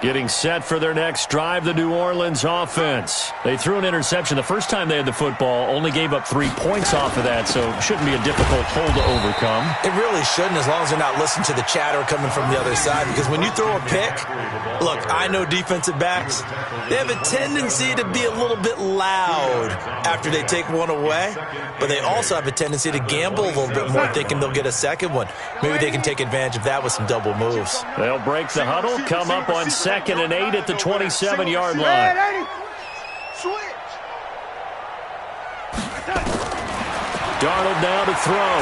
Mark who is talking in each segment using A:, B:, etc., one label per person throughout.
A: Getting set for their next drive, the New Orleans offense. They threw an interception the first time they had the football, only gave up 3 points off of that, so it shouldn't be a difficult hole to overcome.
B: It really shouldn't, as long as they're not listening to the chatter coming from the other side, because when you throw a pick, look, I know defensive backs, they have a tendency to be a little bit loud after they take one away, but they also have a tendency to gamble a little bit more, thinking they'll get a second one. Maybe they can take advantage of that with some double moves.
A: They'll break the huddle, come up on 2nd and 8 at the 27-yard line. Darnold now to throw.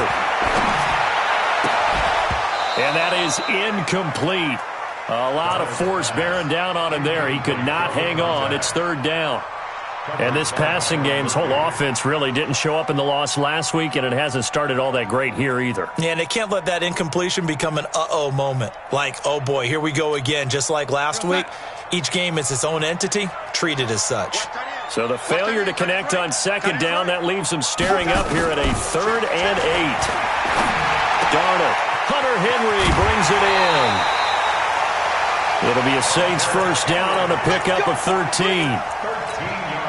A: And that is incomplete. A lot of force bearing down on him there. He could not hang on. It's 3rd down. And this passing game's whole offense really didn't show up in the loss last week, and it hasn't started all that great here either.
B: Yeah, and they can't let that incompletion become an uh-oh moment. Like, oh boy, here we go again. Just like last week, each game is its own entity, treated as such.
A: So the failure to connect on 2nd down, that leaves them staring up here at a 3rd and 8. Darnold, Hunter Henry brings it in. It'll be a Saints 1st down on a pickup of 13.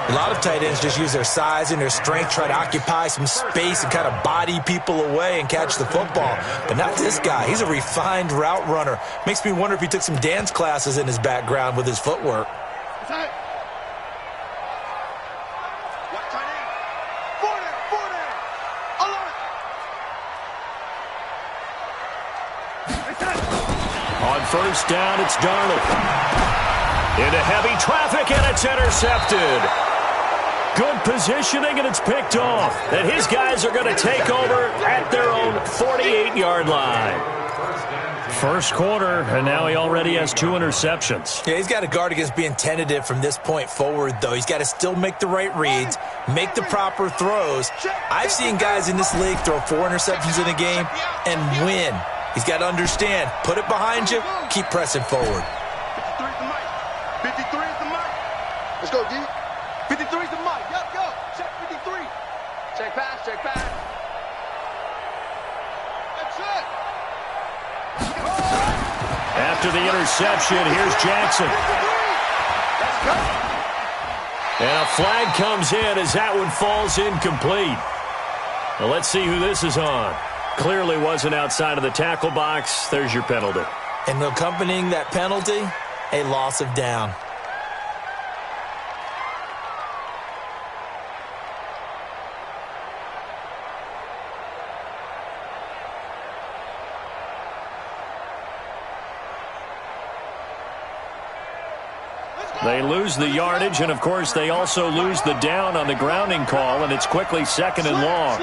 B: A lot of tight ends just use their size and their strength, try to occupy some space and kind of body people away and catch the football. But not this guy. He's a refined route runner. Makes me wonder if he took some dance classes in his background with his footwork.
A: On 1st down, it's Darnold. Into heavy traffic, and it's intercepted. Good positioning, and it's picked off. And his guys are going to take over at their own 48-yard line. 1st quarter, and now he already has 2 interceptions.
B: Yeah, he's got to guard against being tentative from this point forward, though. He's got to still make the right reads, make the proper throws. I've seen guys in this league throw 4 interceptions in a game and win. He's got to understand, put it behind you, keep pressing forward.
C: 53 is the mic. Let's go, D. 53 is the mic. Yep, go. Check 53. Check pass, check pass. That's it.
A: After the interception, here's Jackson.
C: Let's go.
A: And a flag comes in as that one falls incomplete. Well, let's see who this is on. Clearly wasn't outside of the tackle box. There's your penalty.
B: And accompanying that penalty, a loss of down.
A: They lose the yardage, and, of course, they also lose the down on the grounding call, and it's quickly 2nd and long.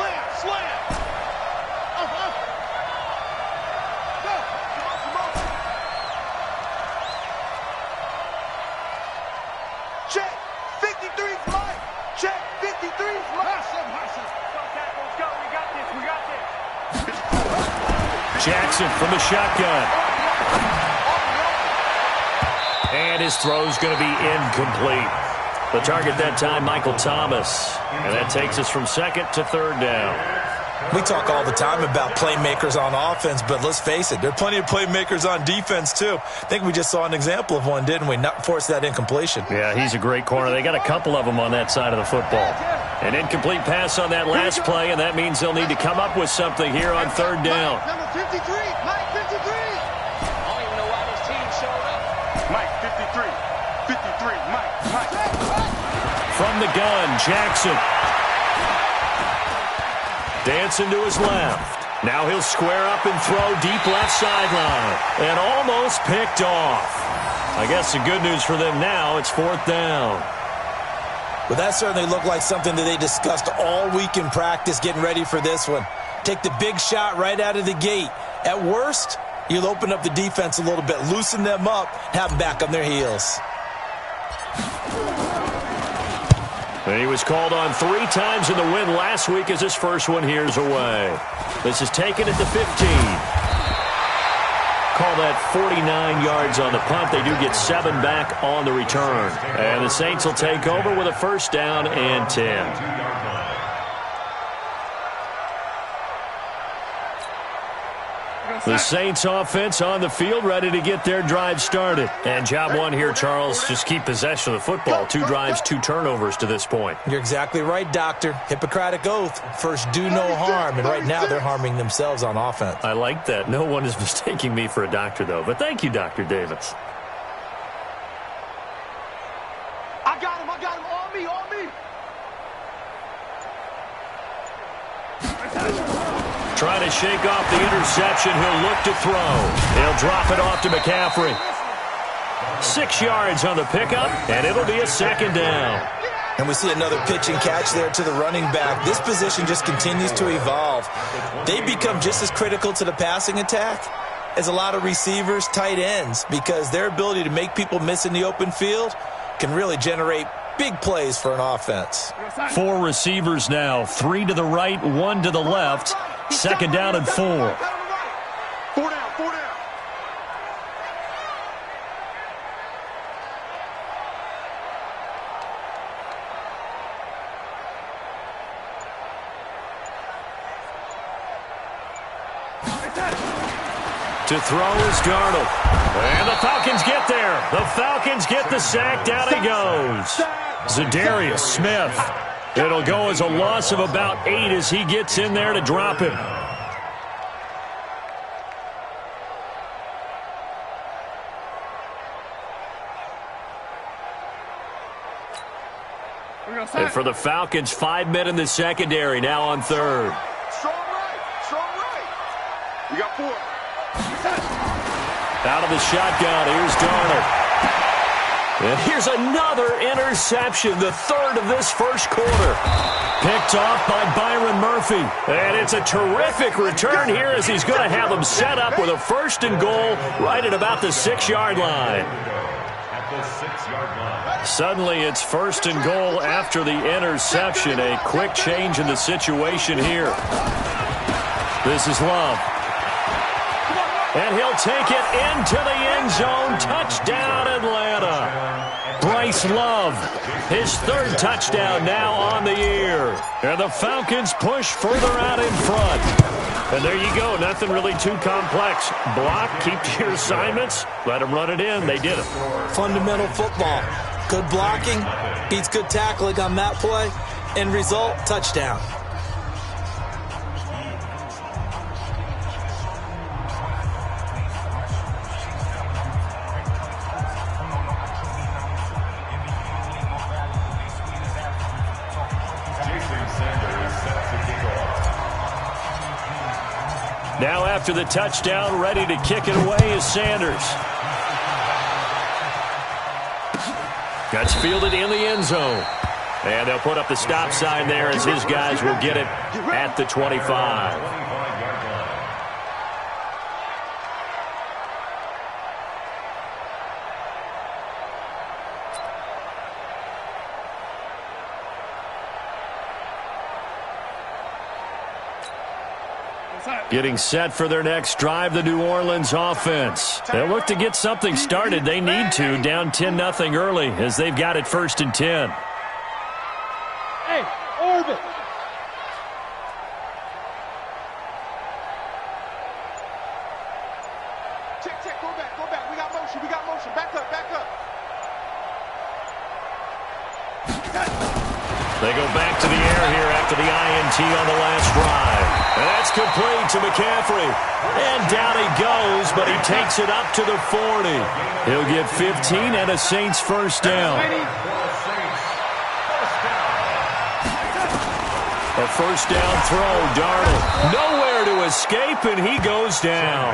C: Check 53's mic. Check 53's mic. We got this.
A: Jackson from the shotgun. And his throw's going to be incomplete. The target that time, Michael Thomas. And that takes us from 2nd to 3rd down.
B: We talk all the time about playmakers on offense, but let's face it, there are plenty of playmakers on defense, too. I think we just saw an example of one, didn't we? Not force that incompletion.
A: Yeah, he's a great corner. They got a couple of them on that side of the football. An incomplete pass on that last play, and that means they'll need to come up with something here on 3rd down.
C: Number 53, Mike 53. I don't even know why this team showed up. Mike 53. 53, Mike.
A: From the gun, Jackson. Dancing to his left. Now he'll square up and throw deep left sideline. And almost picked off. I guess the good news for them now, it's 4th down.
B: Well, that certainly looked like something that they discussed all week in practice getting ready for this one. Take the big shot right out of the gate. At worst, you'll open up the defense a little bit, loosen them up, have them back on their heels.
A: And he was called on 3 times in the win last week as his first one here's away. This is taken at the 15. Call that 49 yards on the punt. They do get 7 back on the return. And the Saints will take over with a 1st down and 10. The Saints offense on the field, ready to get their drive started. And job one here, Charles, just keep possession of the football. 2 drives, 2 turnovers to this point.
B: You're exactly right, Doctor. Hippocratic oath. First, do no harm. And right now, they're harming themselves on offense.
A: I like that. No one is mistaking me for a doctor, though. But thank you, Dr. Davis.
C: I got him. On me.
A: Trying to shake off the interception. He'll look to throw. He'll drop it off to McCaffrey. 6 yards on the pickup, and it'll be a second down.
B: And we see another pitch and catch there to the running back. This position just continues to evolve. They become just as critical to the passing attack as a lot of receivers, tight ends, because their ability to make people miss in the open field can really generate big plays for an offense.
A: 4 receivers now, 3 to the right, 1 to the left. Second down and 4.
C: 4 down.
A: To throw is Darnold. And the Falcons get there. The Falcons get the sack. Down he goes. Zadarius Smith. It'll go as a loss of about 8 as he gets in there to drop him. And for the Falcons, 5 men in the secondary now on third.
C: Strong right. You got 4.
A: Out of the shotgun, here's Darnold. And here's another interception, the third of this first quarter. Picked off by Byron Murphy. And it's a terrific return here as he's going to have them set up with a 1st and goal right at about the 6-yard line. Suddenly it's 1st and goal after the interception. A quick change in the situation here. This is Love. And he'll take it into the end zone. Touchdown, Atlanta. Bryce Love, his 3rd touchdown now on the year. And the Falcons push further out in front. And there you go. Nothing really too complex. Block, keep to your assignments, let them run it in. They did it.
B: Fundamental football. Good blocking beats good tackling on that play. End result, touchdown.
A: Now after the touchdown, ready to kick it away is Sanders. Gets fielded in the end zone. And they'll put up the stop sign there as his guys will get it at the 25. Getting set for their next drive, the New Orleans offense. They'll look to get something started. They need to, down 10-0 early as they've got it 1st and 10.
C: Hey, orbit. Check, go back. We got motion. Back up.
A: They go back to the air here after the INT on the last drive. And that's complete to McCaffrey. And down he goes, but he takes it up to the 40. He'll get 15 and a Saints 1st down. A 1st down throw, Darnold. Nowhere to escape, and he goes down.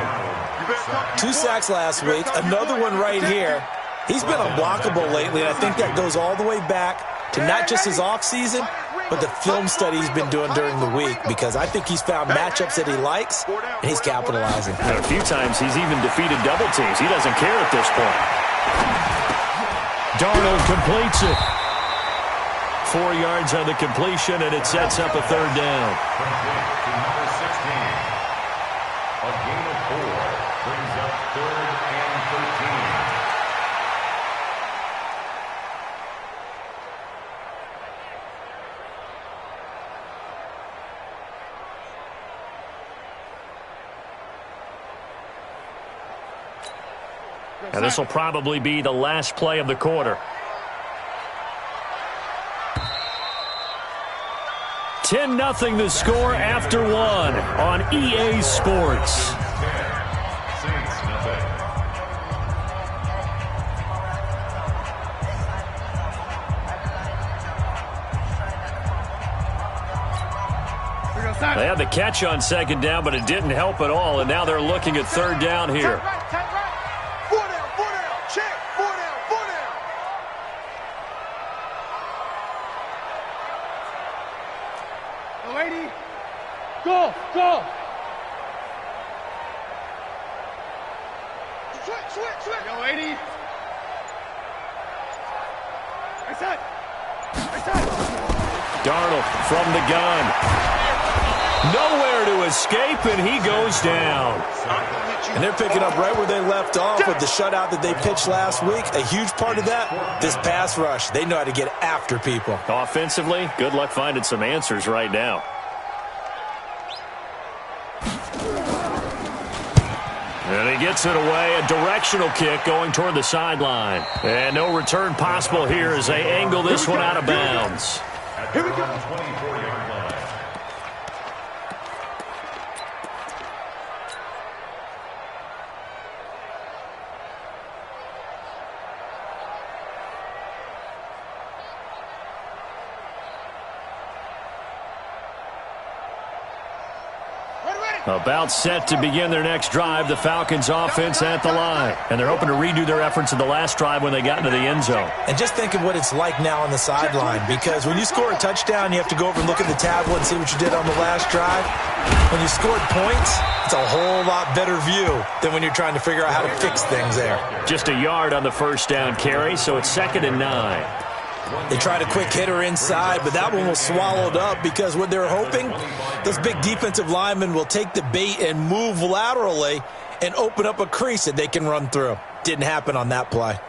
B: 2 sacks last week, another one right here. He's been unblockable lately, and I think that goes all the way back to not just his offseason, but the film study he's been doing during the week, because I think he's found matchups that he likes, and he's capitalizing.
A: And a few times he's even defeated double teams. He doesn't care at this point. Darnold completes it. 4 yards on the completion, and it sets up a 3rd down.
D: A gain of 4 brings up 3rd and 13.
A: And this will probably be the last play of the quarter. 10-0 the score after one on EA Sports. They had the catch on second down, but it didn't help at all, and now they're looking at third down here.
C: Go! Switch! Yo, 80. Right side.
A: Darnold from the gun. Nowhere to escape, and he goes down.
B: And they're picking up right where they left off with the shutout that they pitched last week. A huge part of that, this pass rush. They know how to get after people.
A: Offensively, good luck finding some answers right now. And he gets it away, a directional kick going toward the sideline. And no return possible here as they angle this one out of bounds.
D: Here we go. 24-yard line.
A: About set to begin their next drive, the Falcons offense at the line. And they're hoping to redo their efforts in the last drive when they got into the end zone.
B: And just think of what it's like now on the sideline, because when you score a touchdown, you have to go over and look at the tablet and see what you did on the last drive. When you scored points, it's a whole lot better view than when you're trying to figure out how to fix things there.
A: Just a yard on the first down carry, so it's 2nd and 9.
B: They tried a quick hitter inside, but that one was swallowed up because what they're hoping, those big defensive linemen will take the bait and move laterally and open up a crease that they can run through. Didn't happen on that play.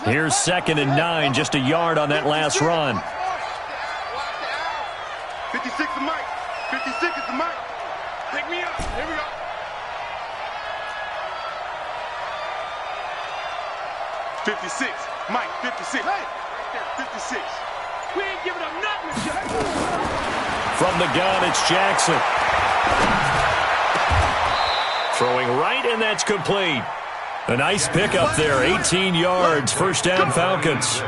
A: Here's 2nd and 9, just a yard on that last run.
C: 56 is Mike. 56 is Mike. Pick me up. Here we go. 56. Mike, 56. Hey, 56. We ain't giving up nothing.
A: From the gun, it's Jackson. Throwing right, and that's complete. A nice pickup there, 18 yards, first down Falcons.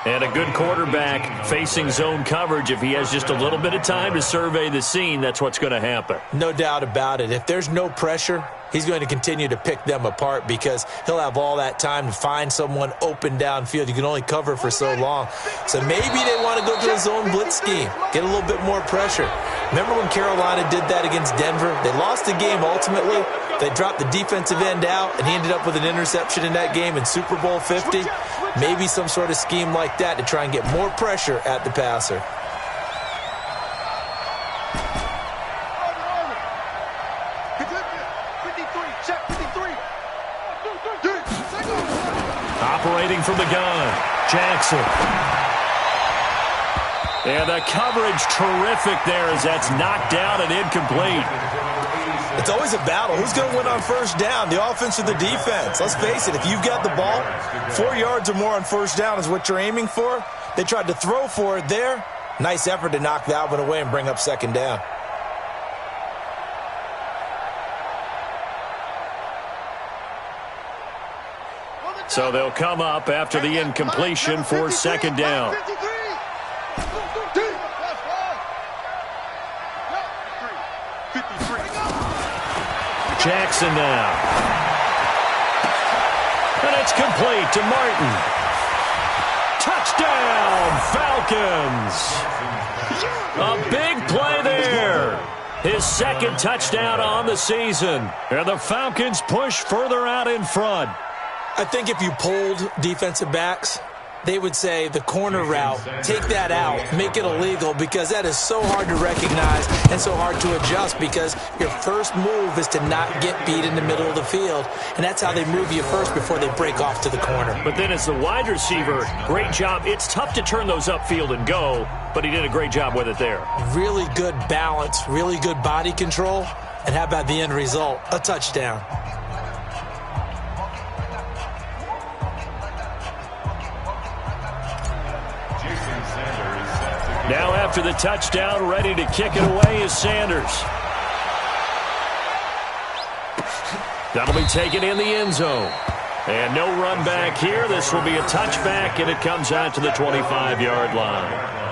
A: And a good quarterback facing zone coverage. If he has just a little bit of time to survey the scene, that's what's going to happen.
B: No doubt about it. If there's no pressure, he's going to continue to pick them apart because he'll have all that time to find someone open downfield. You can only cover for so long. So maybe they want to go to a zone blitz scheme, get a little bit more pressure. Remember when Carolina did that against Denver? They lost the game ultimately. They dropped the defensive end out, and he ended up with an interception in that game in Super Bowl 50. Maybe some sort of scheme like that to try and get more pressure at the passer.
A: Operating from the gun, Jackson. And the coverage terrific there as that's knocked down and incomplete.
B: It's always a battle. Who's going to win on first down, the offense or the defense? Let's face it, if you've got the ball, 4 yards or more on first down is what you're aiming for. They tried to throw for it there. Nice effort to knock that one away and bring up second down.
A: So they'll come up after the incompletion for second down. Jackson now. And it's complete to Martin. Touchdown, Falcons. A big play there. His second touchdown on the season. And the Falcons push further out in front.
B: I think if you polled defensive backs, they would say the corner route, take that out, make it illegal, because that is so hard to recognize and so hard to adjust, because your first move is to not get beat in the middle of the field, and that's how they move you first before they break off to the corner.
A: But then as the wide receiver, great job. It's tough to turn those upfield and go, but he did a great job with it there.
B: Really good balance, really good body control, and how about the end result? A touchdown.
A: Now after the touchdown, ready to kick it away is Sanders. That'll be taken in the end zone. And no run back here. This will be a touchback, and it comes out to the 25-yard line.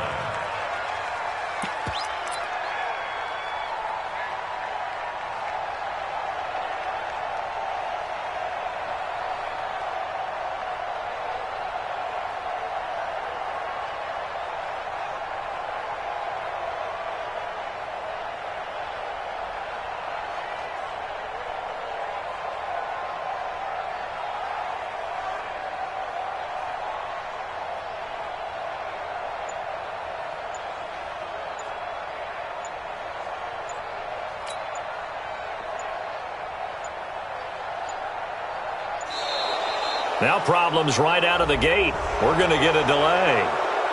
A: Now problems right out of the gate. We're going to get a delay.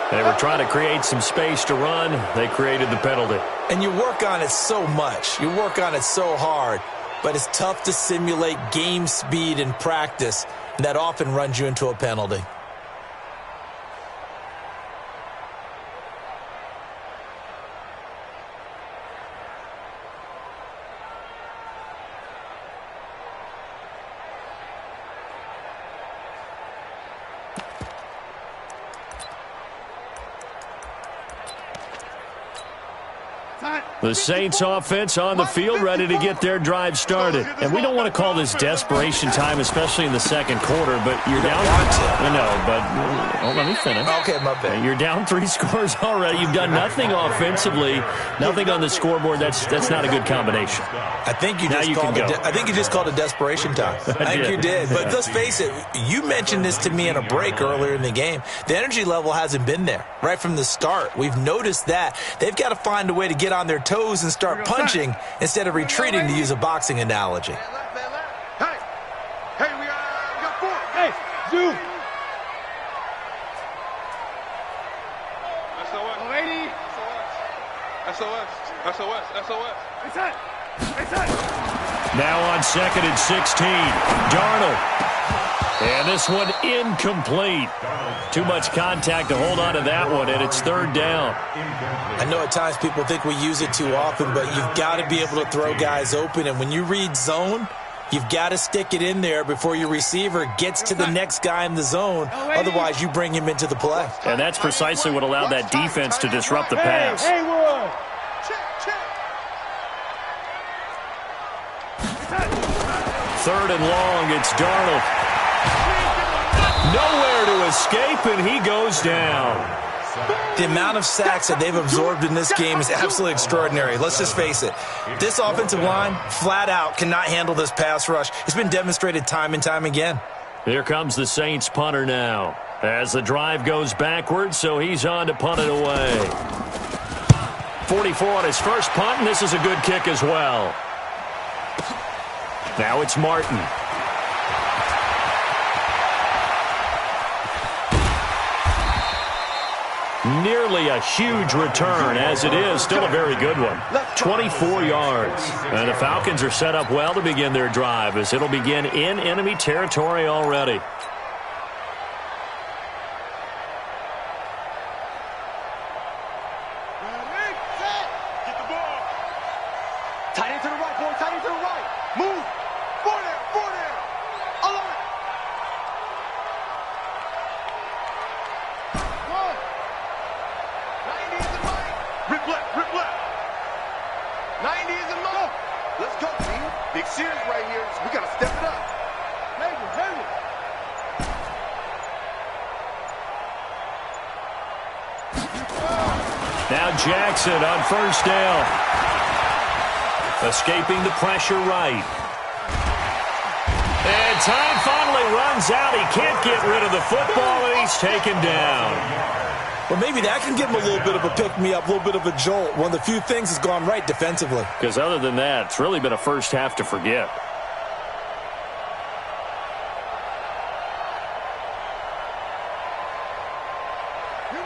A: They were trying to create some space to run. They created the penalty.
B: And you work on it so much. You work on it so hard. But it's tough to simulate game speed in practice. And that often runs you into a penalty.
A: The Saints offense on the field, ready to get their drive started. And we don't want to call this desperation time, especially in the second quarter, but you're down. Let me finish.
B: Okay, my bad.
A: You're down 3 scores already. You've done nothing offensively, nothing on the scoreboard. That's not a good combination.
B: I think you just called it desperation time. I think you did. But let's face it, you mentioned this to me in a break earlier in the game. The energy level hasn't been there right from the start. We've noticed that. They've got to find a way to get on their toes and start punching instead of retreating, to use a boxing analogy.
C: Hey, we got 4. Hey, Zoom. SOS.
A: Now on 2nd and 16, Darnold. And this one incomplete. Too much contact to hold on to that one, and it's 3rd down.
B: I know at times people think we use it too often, but you've got to be able to throw guys open. And when you read zone, you've got to stick it in there before your receiver gets to the next guy in the zone. Otherwise, you bring him into the play.
A: And that's precisely what allowed that defense to disrupt the pass. Third and long, it's Darnold. Nowhere to escape, and he goes down.
B: The amount of sacks that they've absorbed in this game is absolutely extraordinary. Let's just face it. This offensive line, flat out, cannot handle this pass rush. It's been demonstrated time and time again.
A: Here comes the Saints punter now. As the drive goes backwards, so he's on to punt it away. 44 on his first punt, and this is a good kick as well. Now it's Martin. Nearly a huge return, as it is. Still a very good one. 24 yards. And the Falcons are set up well to begin their drive, as it'll begin in enemy territory already.
C: Get the ball. Tight end to the right, boy. Tight end to the right. Move. Four there. Alert. 90 is in right. Rip left. 90 is in left. Let's go, team. Big series right here. So we got to step it up. Heavy.
A: Now Jackson on 1st down. Escaping the pressure right. And And time finally runs out. He can't get rid of the football, and he's taken down.
B: Well, maybe that can give him a little bit of a pick-me-up, a little bit of a jolt. One of the few things has gone right defensively.
A: Because other than that, it's really been a first half to forget.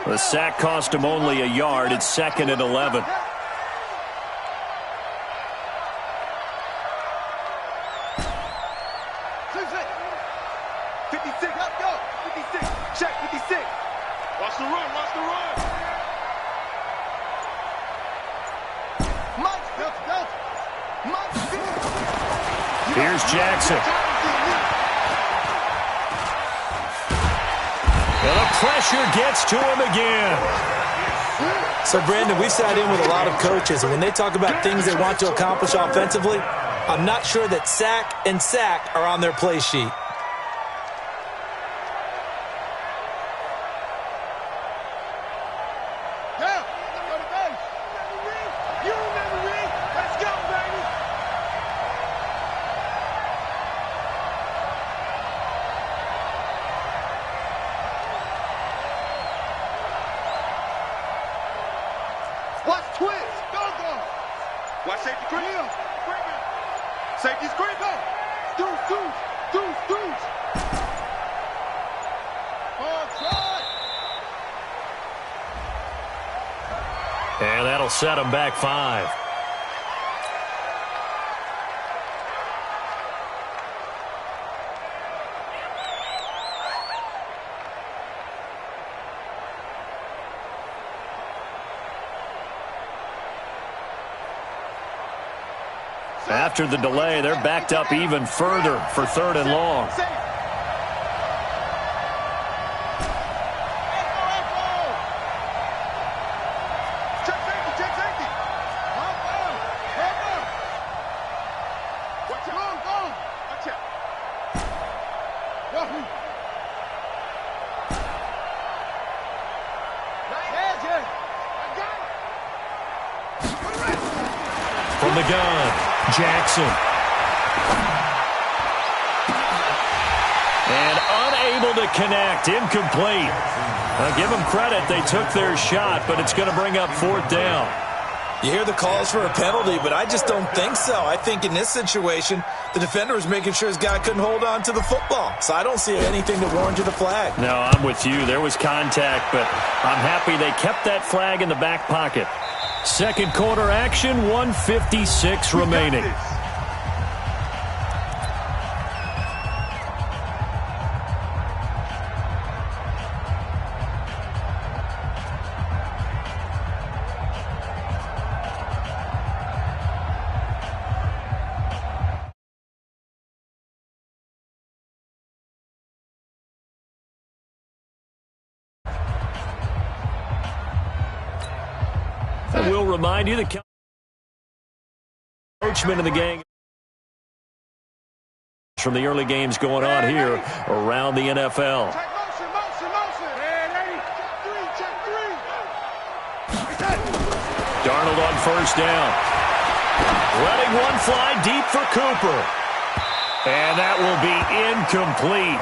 A: The sack cost him only a yard. It's 2nd and 11. Here's Jackson. And the pressure gets to him again.
B: So, Brandon, we've sat in with a lot of coaches, and when they talk about things they want to accomplish offensively, I'm not sure that sack and sack are on their play sheet.
A: And that'll set him back 5. After the delay, they're backed up even further for 3rd and long. From the gun, Jackson. And unable to connect, incomplete. Give them credit, they took their shot, but it's going to bring up 4th down.
B: You hear the calls for a penalty, but I just don't think so. I think in this situation, the defender was making sure his guy couldn't hold on to the football. So I don't see anything that warranted a flag.
A: No, I'm with you. There was contact, but I'm happy they kept that flag in the back pocket. 2nd quarter action, 1:56 remaining. I will remind you that coachman in the gang from the early games going on here around the NFL. Darnold on 1st down. Letting one fly deep for Cooper. And that will be incomplete.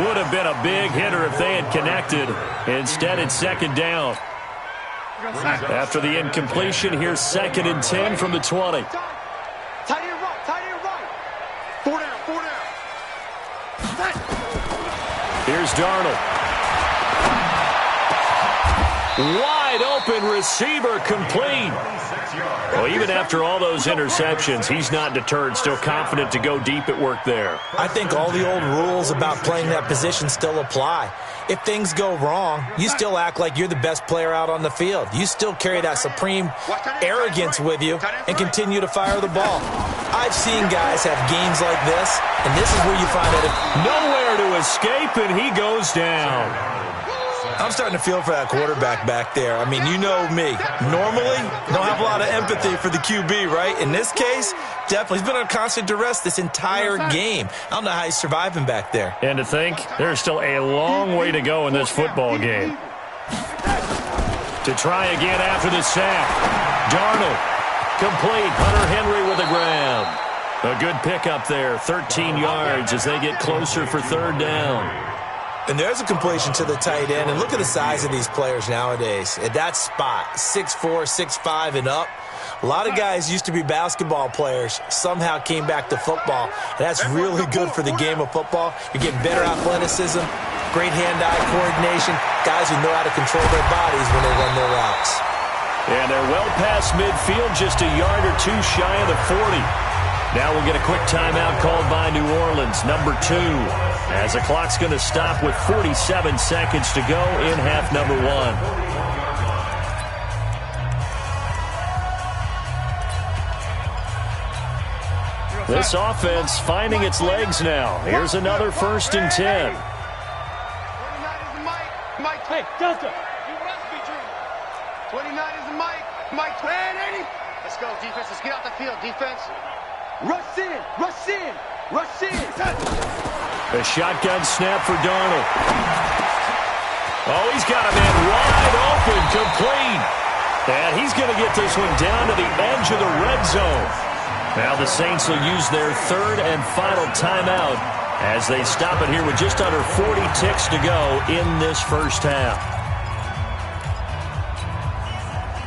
A: Would have been a big hitter if they had connected. Instead, it's 2nd down. After the incompletion, here's 2nd and 10 from the 20.
C: Tight end right. 4 down.
A: Here's Darnold. Wide open receiver, complete. Well, even after all those interceptions, he's not deterred, still confident to go deep at work there.
B: I think all the old rules about playing that position still apply. If things go wrong, you still act like you're the best player out on the field. You still carry that supreme arrogance with you and continue to fire the ball. I've seen guys have games like this, and this is where you find out
A: nowhere to escape, and he goes down.
B: I'm starting to feel for that quarterback back there. I mean, you know me. Normally, don't have a lot of empathy for the QB, right? In this case, definitely. He's been under constant duress this entire game. I don't know how he's surviving back there.
A: And to think, there's still a long way to go in this football game. To try again after the sack. Darnold, complete. Hunter Henry with a grab. A good pickup there, 13 yards as they get closer for third down.
B: And there's a completion to the tight end. And look at the size of these players nowadays. At that spot, 6'4", 6'5", and up. A lot of guys used to be basketball players, somehow came back to football. And that's really good for the game of football. You're getting better athleticism, great hand-eye coordination, guys who know how to control their bodies when they run their routes.
A: And they're well past midfield, just a yard or two shy of the 40. Now we'll get a quick timeout called by New Orleans, number 2, as the clock's going to stop with 47 seconds to go in half number 1. This offense finding its legs now. Here's another 1st and 10.
C: 29 is the Mike.
E: Hey, Delta.
C: 29 is the Mike. 80.
F: Let's go, defense. Let's get out the field, defense.
C: Rush in. Rush in. Rush in.
A: The shotgun snap for Darnold. Oh, he's got a man wide open, complete. And he's going to get this one down to the edge of the red zone. Now the Saints will use their 3rd and final timeout as they stop it here with just under 40 ticks to go in this first half.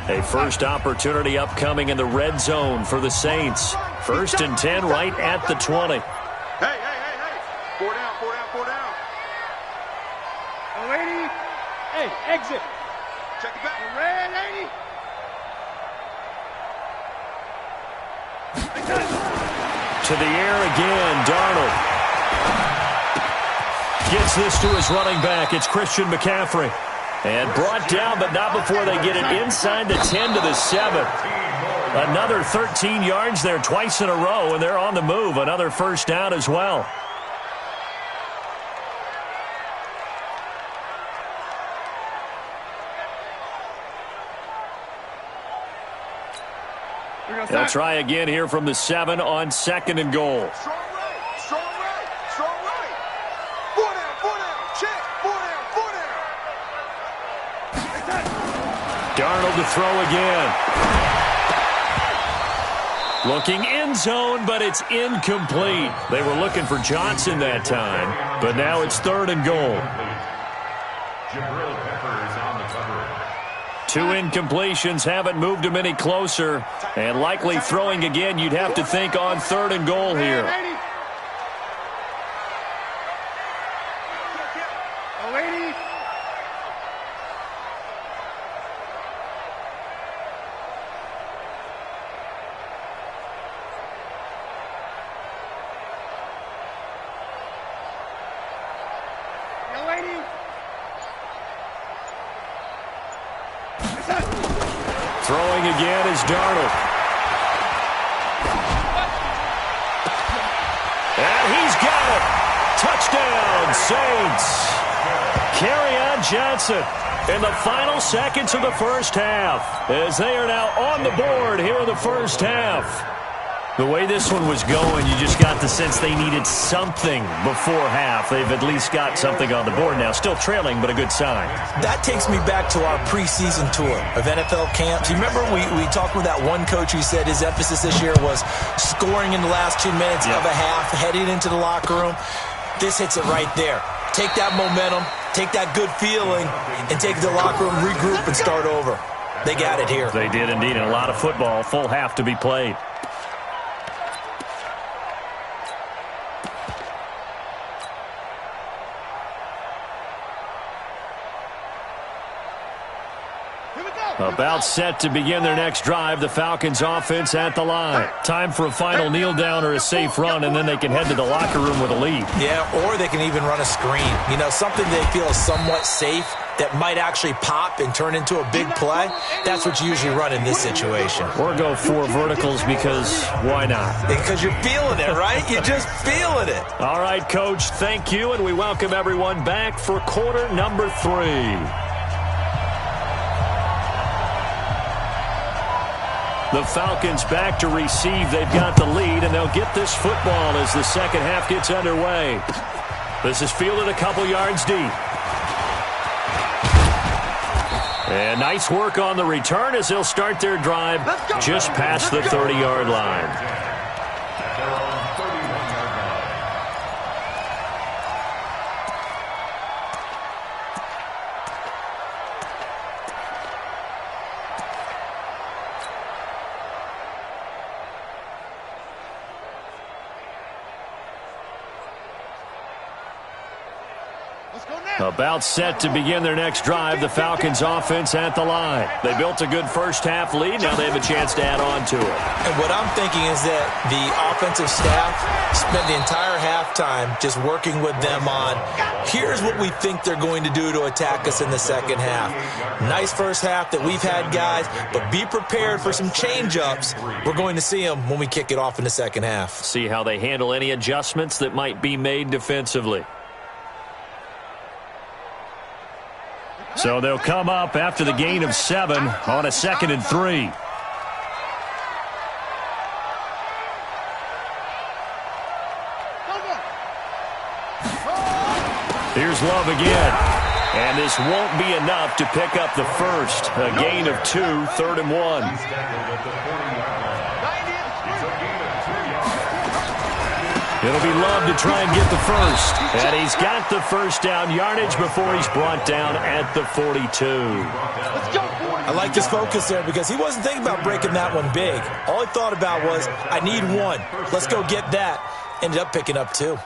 A: A first opportunity upcoming in the red zone for the Saints. 1st and 10 right at the 20.
C: Hey. 4 down.
E: Lady. Hey, exit.
C: Check it back.
E: Red 80.
A: To the air again, Darnold. Gets this to his running back. It's Christian McCaffrey. And brought down, but not before they get it inside the 10 to the 7. Another 13 yards there twice in a row, and they're on the move. Another first down as well. They'll try again here from the 7 on 2nd and goal.
C: Strong right. 4 down. Check. 4 down.
A: Darnold to throw again. Looking end zone, but it's incomplete. They were looking for Johnson that time, but now it's 3rd and goal. 2 incompletions haven't moved him any closer, and likely throwing again, you'd have to think on 3rd and goal here. Throwing again is Darnold. And he's got it. Touchdown, Saints. Kerryon Johnson in the final seconds of the first half, as they are now on the board here in the first half. The way this one was going, you just got the sense they needed something before half. They've at least got something on the board now. Still trailing, but a good sign.
B: That takes me back to our preseason tour of NFL camps. You remember we talked with that one coach who said his emphasis this year was scoring in the last 2 minutes of a half, heading into the locker room. This hits it right there. Take that momentum, take that good feeling, and take the locker room, regroup, and start over. They got it here.
A: They did indeed, and a lot of football. Full half to be played. About set to begin their next drive. The Falcons offense at the line. Time for a final kneel down or a safe run, and then they can head to the locker room with a lead.
B: Yeah, or they can even run a screen. You know, something they feel is somewhat safe that might actually pop and turn into a big play. That's what you usually run in this situation.
A: Or go 4 verticals because why not?
B: Because you're feeling it, right? You're just feeling it.
A: All right, Coach, thank you, and we welcome everyone back for quarter number 3. The Falcons back to receive. They've got the lead, and they'll get this football as the second half gets underway. This is fielded a couple yards deep. And nice work on the return as they'll start their drive just past the 30-yard line. About set to begin their next drive, the Falcons offense at the line. They built a good first half lead. Now they have a chance to add on to it.
B: And what I'm thinking is that the offensive staff spent the entire halftime just working with them on, here's what we think they're going to do to attack us in the second half. Nice first half that we've had, guys, but be prepared for some change-ups. We're going to see them when we kick it off in the second half.
A: See how they handle any adjustments that might be made defensively. So they'll come up after the gain of 7 on a 2nd and 3. Here's Love again. And this won't be enough to pick up the first. A gain of 2, 3rd and 1. It'll be Love to try and get the first. And he's got the first down yardage before he's brought down at the 42.
B: I like his focus there because he wasn't thinking about breaking that one big. All he thought about was, I need 1. Let's go get that. Ended up picking up 2.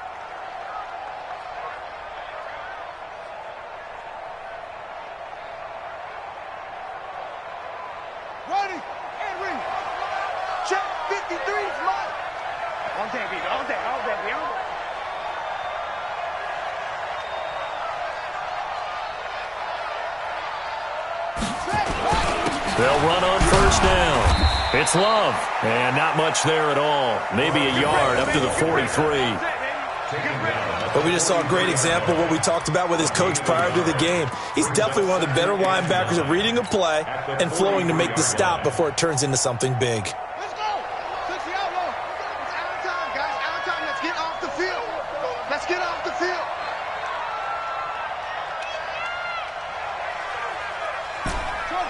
A: They'll run on first down. It's Love, and not much there at all. Maybe a yard up to the 43.
B: But we just saw a great example of what we talked about with his coach prior to the game. He's definitely one of the better linebackers at reading a play and flowing to make the stop before it turns into something big.
F: Let's go. It's out of time, guys. Out of time. Let's get off the field. Let's get off the field.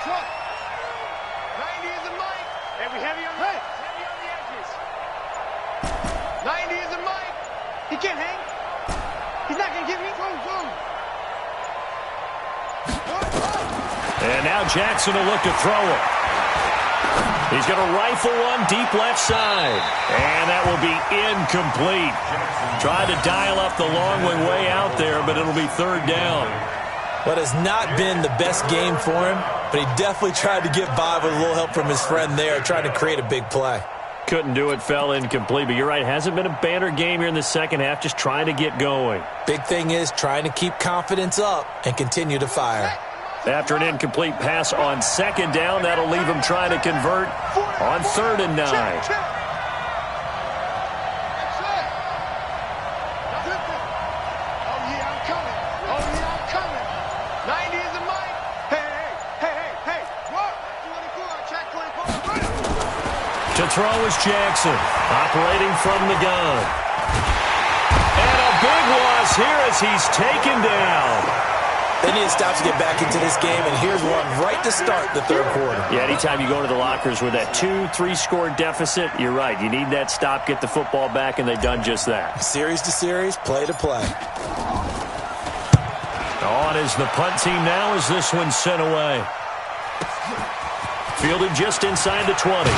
F: Trump. 90 is a Mike. Heavy on the edges. Heavy on the edges. 90 is a Mike. He can't hang. He's not going to give me.
A: And now Jackson will look to throw it. He's going to rifle one deep left side. And that will be incomplete. Tried to dial up the long one way out there, but it'll be 3rd down.
B: What has not been the best game for him, but he definitely tried to get by with a little help from his friend there, trying to create a big play.
A: Couldn't do it, fell incomplete, but you're right, hasn't been a banner game here in the second half, just trying to get going.
B: Big thing is trying to keep confidence up and continue to fire.
A: After an incomplete pass on 2nd down, that'll leave him trying to convert on 3rd and 9. To throw is Jackson, operating from the gun. And a big loss here as he's taken down.
B: They need to stop to get back into this game, and here's one right to start the 3rd quarter.
A: Yeah, anytime you go to the lockers with that 2-3 score deficit, you're right. You need that stop, get the football back, and they've done just that.
B: Series to series, play to play.
A: On is the punt team now as this one's sent away. Fielded just inside the 20.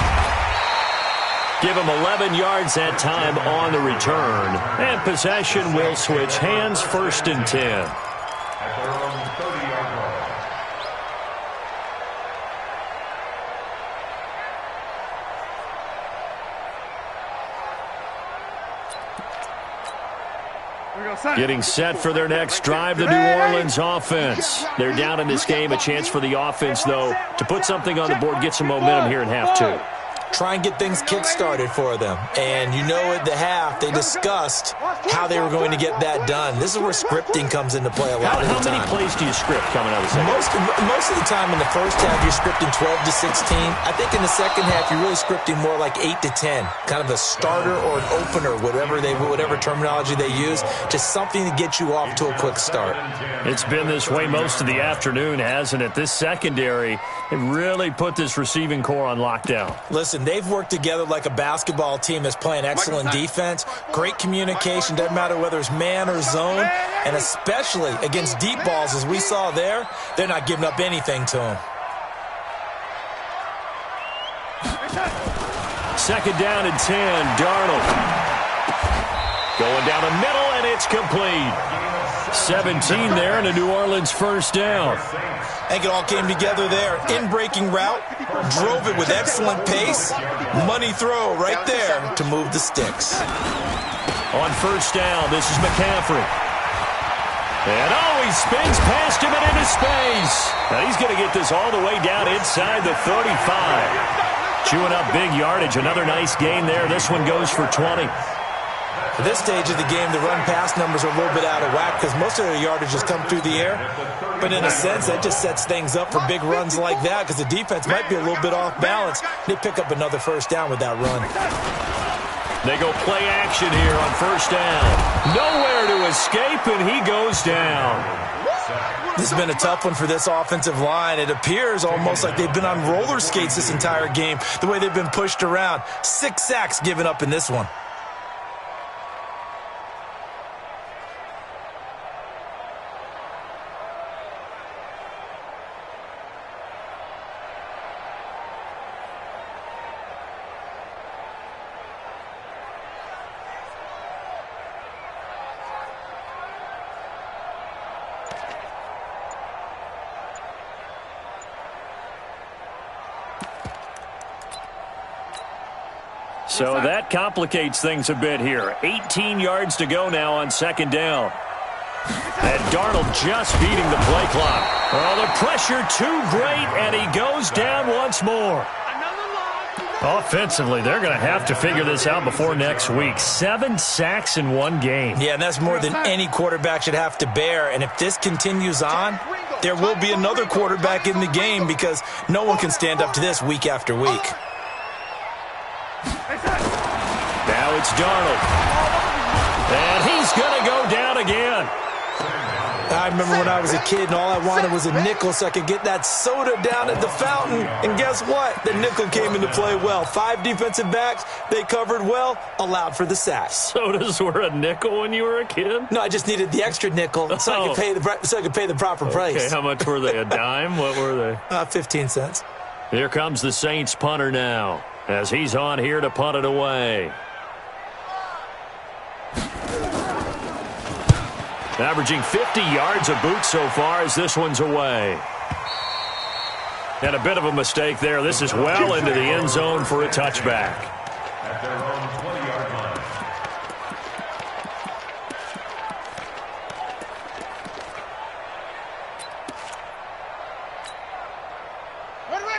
A: Give him 11 yards that time on the return. And possession will switch hands, 1st and 10. Getting set for their next drive, the New Orleans offense. They're down in this game. A chance for the offense, though, to put something on the board, get some momentum here in half 2.
B: Try and get things kick-started for them. And you know at the half, they discussed how they were going to get that done. This is where scripting comes into play a lot of the time.
A: How many plays do you script coming out of the second half?
B: Most of the time in the first half, you're scripting 12 to 16. I think in the second half, you're really scripting more like 8 to 10. Kind of a starter or an opener, whatever terminology they use. Just something to get you off to a quick start.
A: It's been this way most of the afternoon, hasn't it? This secondary, it really put this receiving core on lockdown.
B: Listen, they've worked together like a basketball team that's playing excellent defense. Great communication, doesn't matter whether it's man or zone. And especially against deep balls, as we saw there, they're not giving up anything to them.
A: 2nd down and 10, Darnold. Going down the middle, and it's complete. 17 there and a New Orleans first down.
B: I think it all came together there. In-breaking route, drove it with excellent pace. Money throw right there to move the sticks.
A: On first down, this is McCaffrey. And he spins past him and into space. And he's going to get this all the way down inside the 35. Chewing up big yardage. Another nice gain there. This one goes for 20.
B: At this stage of the game, the run-pass numbers are a little bit out of whack because most of their yardage has come through the air. But in a sense, that just sets things up for big runs like that because the defense might be a little bit off balance. They pick up another first down with that run.
A: They go play action here on first down. Nowhere to escape, and he goes down.
B: This has been a tough one for this offensive line. It appears almost like they've been on roller skates this entire game, the way they've been pushed around. 6 sacks given up in this one.
A: So that complicates things a bit here. 18 yards to go now on second down. And Darnold just beating the play clock. Oh, the pressure too great, and he goes down once more. Offensively, they're going to have to figure this out before next week. 7 sacks in one game.
B: Yeah, and that's more than any quarterback should have to bear. And if this continues on, there will be another quarterback in the game because no one can stand up to this week after week.
A: Now it's Darnold. And he's going to go down again.
B: I remember when I was a kid and all I wanted was a nickel so I could get that soda down at the fountain. And guess what? The nickel came into play well. 5 defensive backs, they covered well, allowed for the sack.
A: Sodas were a nickel when you were a kid?
B: No, I just needed the extra nickel so I could pay the proper price.
A: Okay, how much were they? A dime? What were they?
B: 15 cents.
A: Here comes the Saints punter now as he's on here to punt it away. Averaging 50 yards a boot so far as this one's away. And a bit of a mistake there. This is well into the end zone for a touchback.
D: At their own 20-yard line.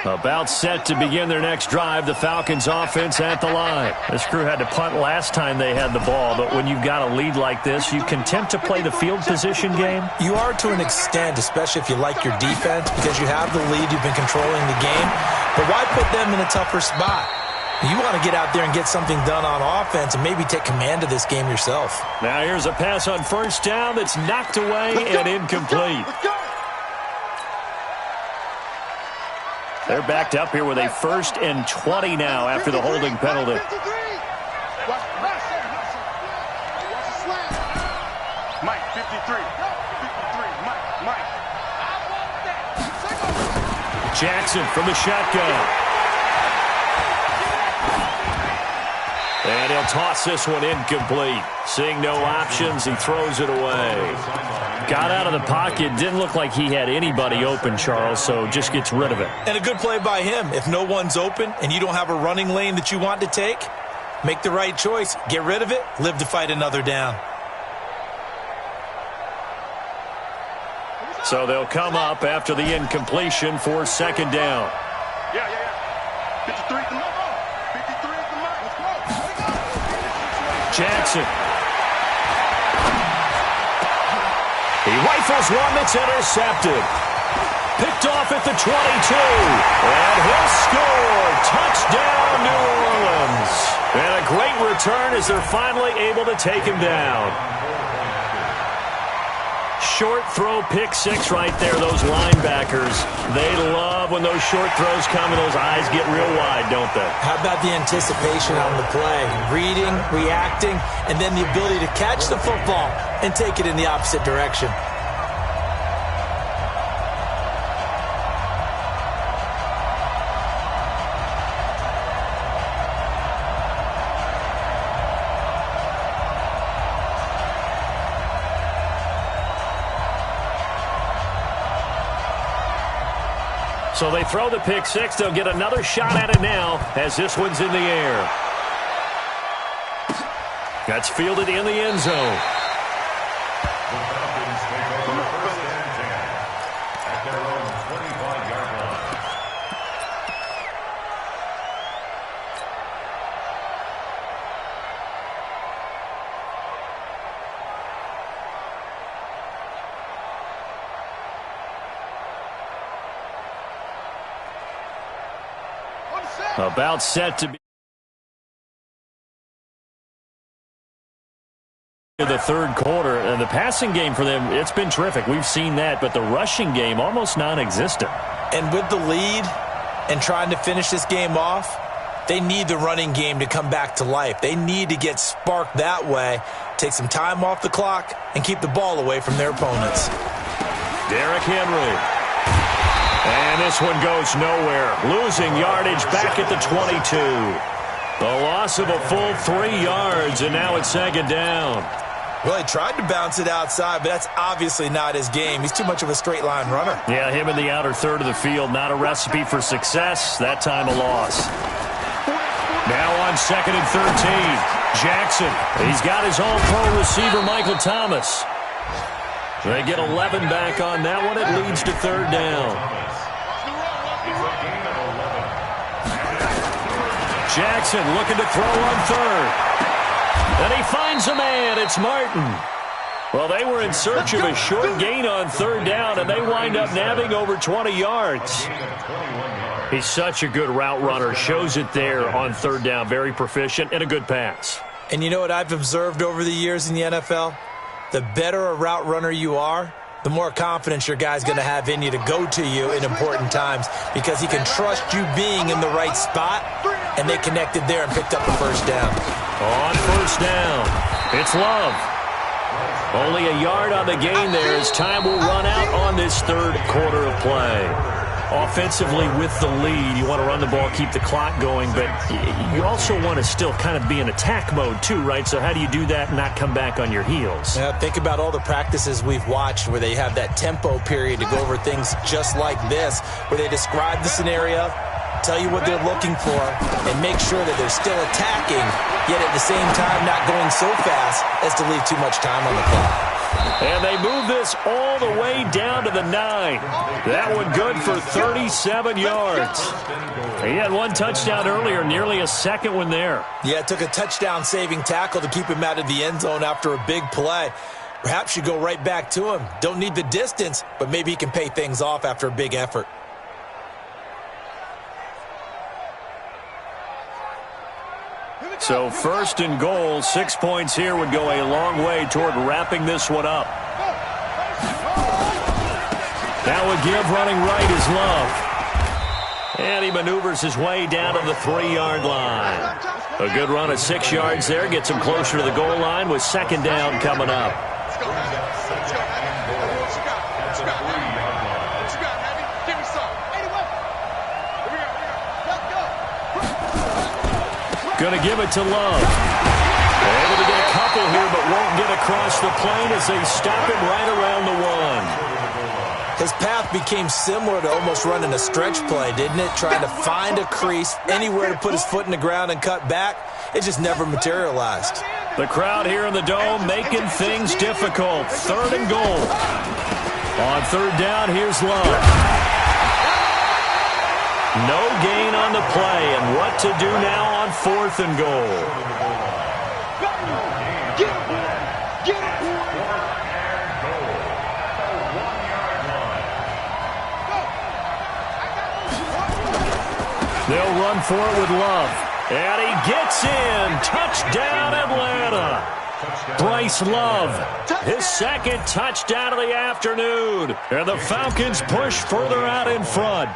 A: About set to begin their next drive, the Falcons offense at the line. This crew had to punt last time they had the ball, but when you've got a lead like this, you content to play the field position game?
B: You are to an extent, especially if you like your defense, because you have the lead, you've been controlling the game. But why put them in a tougher spot? You want to get out there and get something done on offense and maybe take command of this game yourself.
A: Now here's a pass on first down that's knocked away and incomplete. They're backed up here with a 1st and 20 now after the holding penalty.
C: Mike, 53. 53. Mike.
A: Jackson from the shotgun. And he'll toss this one incomplete. Seeing no options, he throws it away. Got out of the pocket. Didn't look like he had anybody open, Charles, so just gets rid of it.
B: And a good play by him. If no one's open and you don't have a running lane that you want to take, make the right choice. Get rid of it. Live to fight another down.
A: So they'll come up after the incompletion for second down.
C: Yeah. 53 at the mark. 53 at the mark. Let's go.
A: Jackson. He rifles one that's intercepted. Picked off at the 22. And he'll score. Touchdown, New Orleans. And a great return as they're finally able to take him down. Short throw, pick 6 right there. Those linebackers, they love when those short throws come and those eyes get real wide, don't they?
B: How about the anticipation on the play? Reading, reacting, and then the ability to catch the football and take it in the opposite direction.
A: So they throw the pick six. They'll get another shot at it now as this one's in the air. That's fielded in the end zone. About set to be the third quarter, and the passing game for them, it's been terrific. We've seen that, but the rushing game almost non-existent.
B: And with the lead and trying to finish this game off, they need the running game to come back to life. They need to get sparked that way, take some time off the clock, and keep the ball away from their opponents.
A: Derrick Henry. And this one goes nowhere. Losing yardage back at the 22. The loss of a full 3 yards, and now it's second down.
B: Well, he tried to bounce it outside, but that's obviously not his game. He's too much of a straight-line runner.
A: Yeah, him in the outer third of the field, not a recipe for success. That time a loss. Now on 2nd and 13. Jackson. He's got his all-pro receiver, Michael Thomas. They get 11 back on that one. It leads to third down. Jackson looking to throw on third. And he finds a man. It's Martin. Well, they were in search of a short gain on third down, and they wind up nabbing over 20 yards. He's such a good route runner. Shows it there on third down. Very proficient and a good pass.
B: And you know what I've observed over the years in the NFL? The better a route runner you are, the more confidence your guy's going to have in you to go to you in important times because he can trust you being in the right spot, and they connected there and picked up the first down.
A: On first down, it's Love. Only a yard on the gain there as time will run out on this third quarter of play. Offensively with the lead, you want to run the ball, keep the clock going, but you also want to still kind of be in attack mode too, right? So how do you do that and not come back on your heels?
B: Yeah, think about all the practices we've watched where they have that tempo period to go over things just like this, where they describe the scenario, tell you what they're looking for, and make sure that they're still attacking, yet at the same time not going so fast as to leave too much time on the clock.
A: And they move this all the way down to the 9. That one good for 37 yards. He had one touchdown earlier, nearly a second one there.
B: Yeah, it took a touchdown-saving tackle to keep him out of the end zone after a big play. Perhaps you go right back to him. Don't need the distance, but maybe he can pay things off after a big effort.
A: So first and goal, 6 points here would go a long way toward wrapping this one up. Now a give running right is Love. And he maneuvers his way down to the 3-yard line. A good run of 6 yards there gets him closer to the goal line with second down coming up. Going to give it to Love. Able to get a couple here, but won't get across the plane as they stop him right around the 1.
B: His path became similar to almost running a stretch play, didn't it? Trying to find a crease, anywhere to put his foot in the ground and cut back. It just never materialized.
A: The crowd here in the Dome making things difficult. Third and goal. On third down, here's Love. No gain on the play, and what to do now on fourth and goal. They'll run for it with Love. And he gets in. Touchdown, Atlanta. Bryce Love, his second touchdown of the afternoon. And the Falcons push further out in front.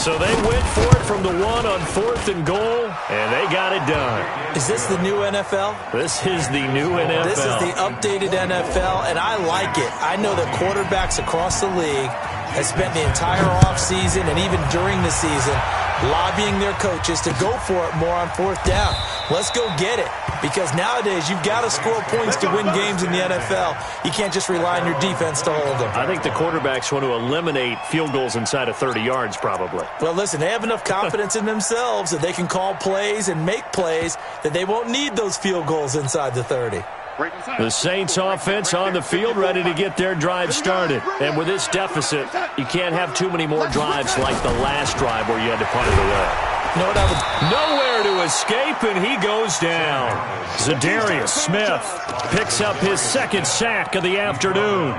A: So they went for it from the 1 on 4th and goal, and they got it done.
B: Is this the new NFL?
A: This is the new NFL.
B: This is the updated NFL, and I like it. I know that quarterbacks across the league have spent the entire offseason and even during the season lobbying their coaches to go for it more on 4th down. Let's go get it, because nowadays you've got to score points to win games in the NFL. You can't just rely on your defense to hold them.
A: I think the quarterbacks want to eliminate field goals inside of 30 yards probably.
B: Well, listen, they have enough confidence in themselves that they can call plays and make plays that they won't need those field goals inside the 30.
A: The Saints offense on the field ready to get their drive started. And with this deficit, you can't have too many more drives like the last drive where you had to punt it away.
B: You know what I would...
A: Nowhere to escape, and he goes down. Zadarius Smith picks up his 2nd sack of the afternoon.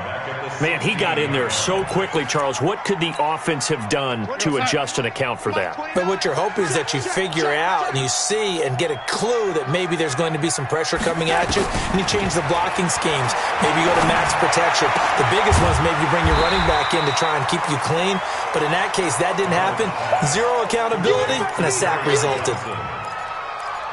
A: Man, he got in there so quickly, Charles. What could the offense have done to adjust and account for that?
B: But what you're hoping is that you figure out and you see and get a clue that maybe there's going to be some pressure coming at you, and you change the blocking schemes. Maybe you go to max protection. The biggest one is maybe you bring your running back in to try and keep you clean. But in that case, that didn't happen. 0 accountability, and a sack resulted.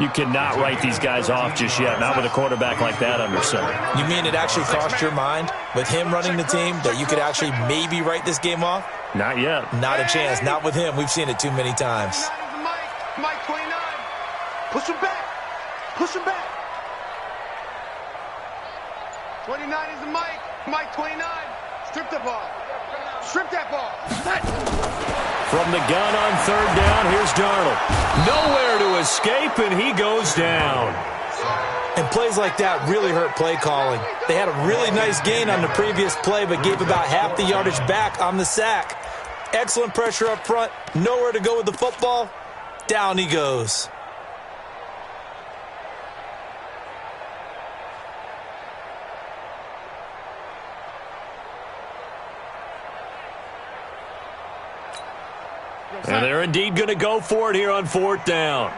A: You cannot write these guys off just yet, not with a quarterback like that under center.
B: You mean it actually crossed your mind with him running the team that you could actually maybe write this game off?
A: Not yet.
B: Not a chance. Not with him. We've seen it too many times.
F: Mike 29. Push him back. Push him back. 29 is the Mike. Mike 29. Strip the ball. Strip that ball.
A: From the gun on 3rd down, here's Darnold. Nowhere to escape, and he goes down.
B: And plays like that really hurt play calling. They had a really nice gain on the previous play, but gave about half the yardage back on the sack. Excellent pressure up front. Nowhere to go with the football. Down he goes.
A: And they're indeed going to go for it here on 4th down.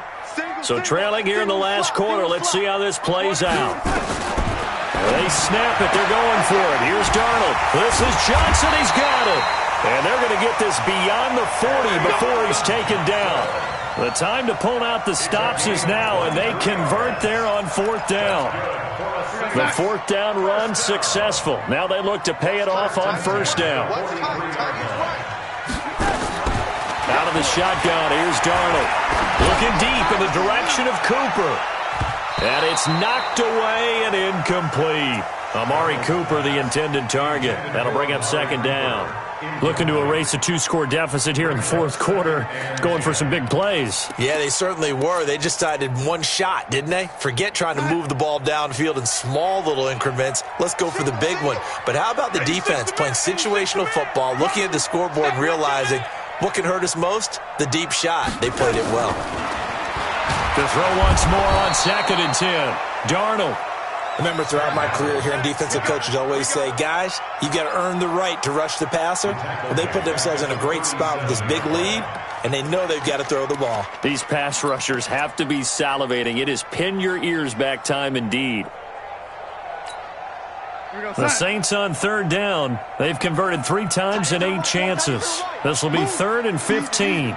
A: So trailing here in the last quarter, let's see how this plays out. They snap it. They're going for it. Here's Darnold. This is Johnson. He's got it. And they're going to get this beyond the 40 before he's taken down. The time to pull out the stops is now, and they convert there on 4th down. The 4th down run successful. Now they look to pay it off on 1st down. Out of the shotgun, here's Darnold. Looking deep in the direction of Cooper. And it's knocked away and incomplete. Amari Cooper, the intended target. That'll bring up 2nd down. Looking to erase a 2-score deficit here in the 4th quarter. Going for some big plays.
B: Yeah, they certainly were. They just decided one shot, didn't they? Forget trying to move the ball downfield in small little increments. Let's go for the big one. But how about the defense playing situational football, looking at the scoreboard and realizing what can hurt us most? The deep shot. They played it well.
A: To throw once more on 2nd and 10. Darnold.
B: Remember, throughout my career here in defensive coaches always say, guys, you got to earn the right to rush the passer. Well, they put themselves in a great spot with this big lead, and they know they've got to throw the ball.
A: These pass rushers have to be salivating. It is pin your ears back time indeed. The Saints on 3rd down. They've converted 3 times in 8 chances. This will be 3rd and 15.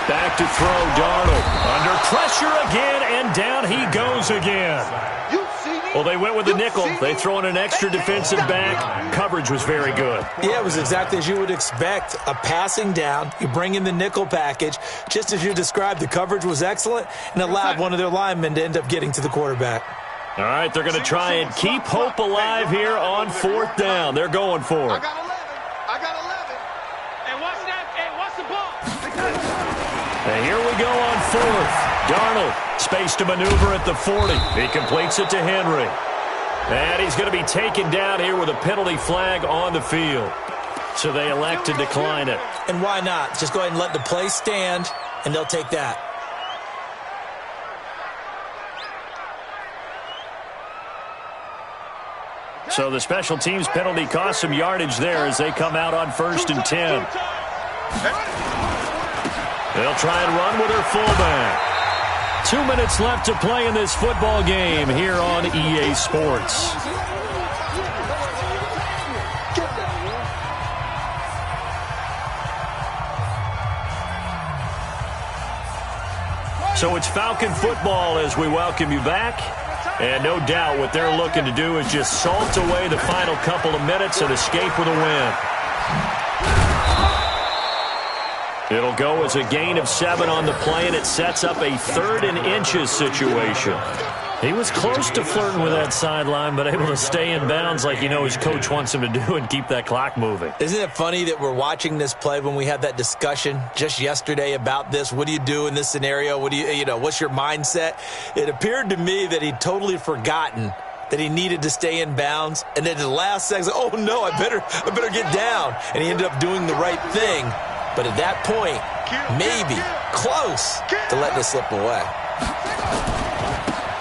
A: Back to throw, Darnold. Under pressure again, and down he goes again. Well, they went with the nickel. They throw in an extra defensive back. Coverage was very good.
B: Yeah, it was exactly as you would expect. A passing down. You bring in the nickel package. Just as you described, the coverage was excellent and allowed one of their linemen to end up getting to the quarterback.
A: All right, they're going to try and keep hope alive here on 4th down. They're going for it.
F: I got 11. And watch that. Hey, watch the ball.
A: And here we go on 4th. Darnold, space to maneuver at the 40. He completes it to Henry. And he's going to be taken down here with a penalty flag on the field. So they elect to decline it.
B: And why not? Just go ahead and let the play stand, and they'll take that.
A: So the special teams penalty cost some yardage there as they come out on 1st and 10. They'll try and run with their fullback. 2 minutes left to play in this football game here on EA Sports. So it's Falcon football as we welcome you back. And no doubt what they're looking to do is just salt away the final couple of minutes and escape with a win. It'll go as a gain of 7 on the play, and it sets up a 3rd and inches situation. He was close to flirting with that sideline, but able to stay in bounds like his coach wants him to do and keep that clock moving.
B: Isn't it funny that we're watching this play when we had that discussion just yesterday about this? What do you do in this scenario? What do what's your mindset? It appeared to me that he'd totally forgotten that he needed to stay in bounds, and then at the last second, oh no, I better get down. And he ended up doing the right thing, but at that point, maybe close to letting it slip away.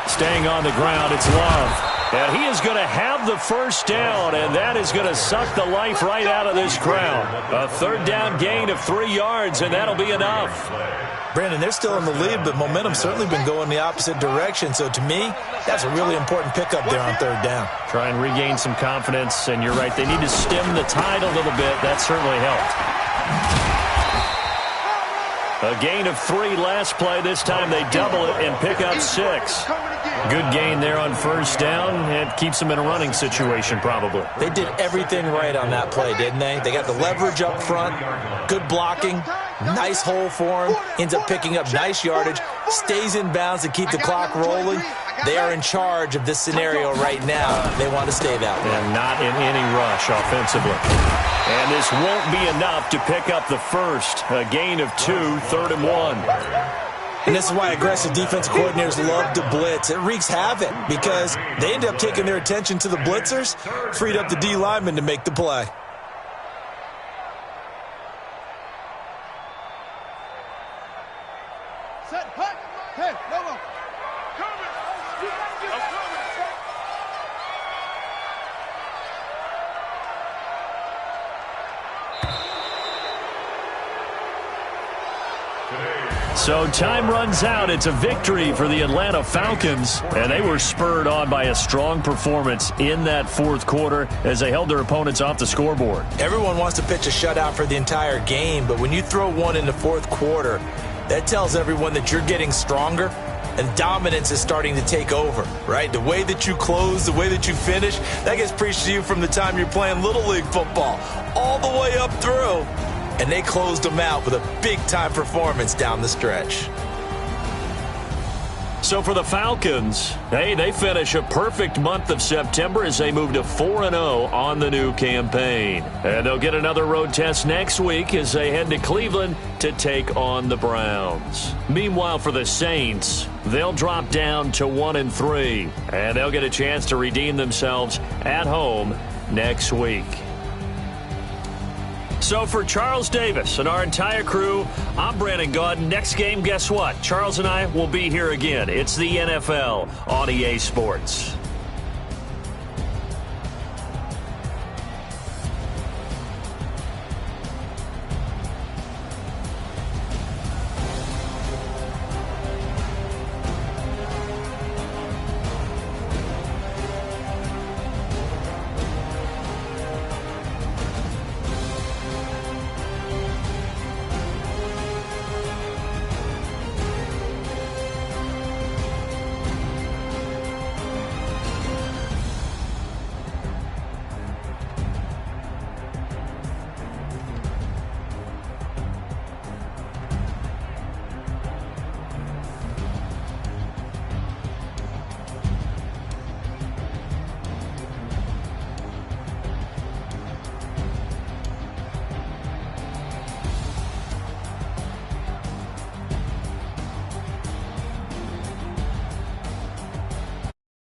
A: Staying on the ground, it's Love. And he is going to have the first down, and that is going to suck the life right out of this crowd. A 3rd down gain of 3 yards, and that'll be enough.
B: Brandon, they're still in the lead, but momentum's certainly been going the opposite direction. So to me, that's a really important pickup there on 3rd down.
A: Try and regain some confidence, and you're right. They need to stem the tide a little bit. That certainly helped. A gain of 3 last play. This time they double it and pick up 6. Good gain there on 1st down. It keeps them in a running situation probably.
B: They did everything right on that play, didn't they? They got the leverage up front, good blocking, nice hole for him, ends up picking up nice yardage, stays in bounds to keep the clock rolling. They are in charge of this scenario right now. They want to stay that way.
A: And not in any rush offensively. And this won't be enough to pick up the first. A gain of 2, 3rd and 1.
B: And this is why aggressive defense coordinators love to blitz. It wreaks havoc because they end up taking their attention to the blitzers, freed up the D lineman to make the play.
F: Set, hut. Hey, no more.
A: So time runs out. It's a victory for the Atlanta Falcons, and they were spurred on by a strong performance in that 4th quarter as they held their opponents off the scoreboard.
B: Everyone wants to pitch a shutout for the entire game, but when you throw one in the 4th quarter, that tells everyone that you're getting stronger and dominance is starting to take over, right? The way that you close, the way that you finish, that gets preached to you from the time you're playing Little League football all the way up through. And they closed them out with a big-time performance down the stretch.
A: So for the Falcons, they finish a perfect month of September as they move to 4-0 on the new campaign. And they'll get another road test next week as they head to Cleveland to take on the Browns. Meanwhile, for the Saints, they'll drop down to 1-3, and they'll get a chance to redeem themselves at home next week. So for Charles Davis and our entire crew, I'm Brandon Gaudin. Next game, guess what? Charles and I will be here again. It's the NFL on EA Sports.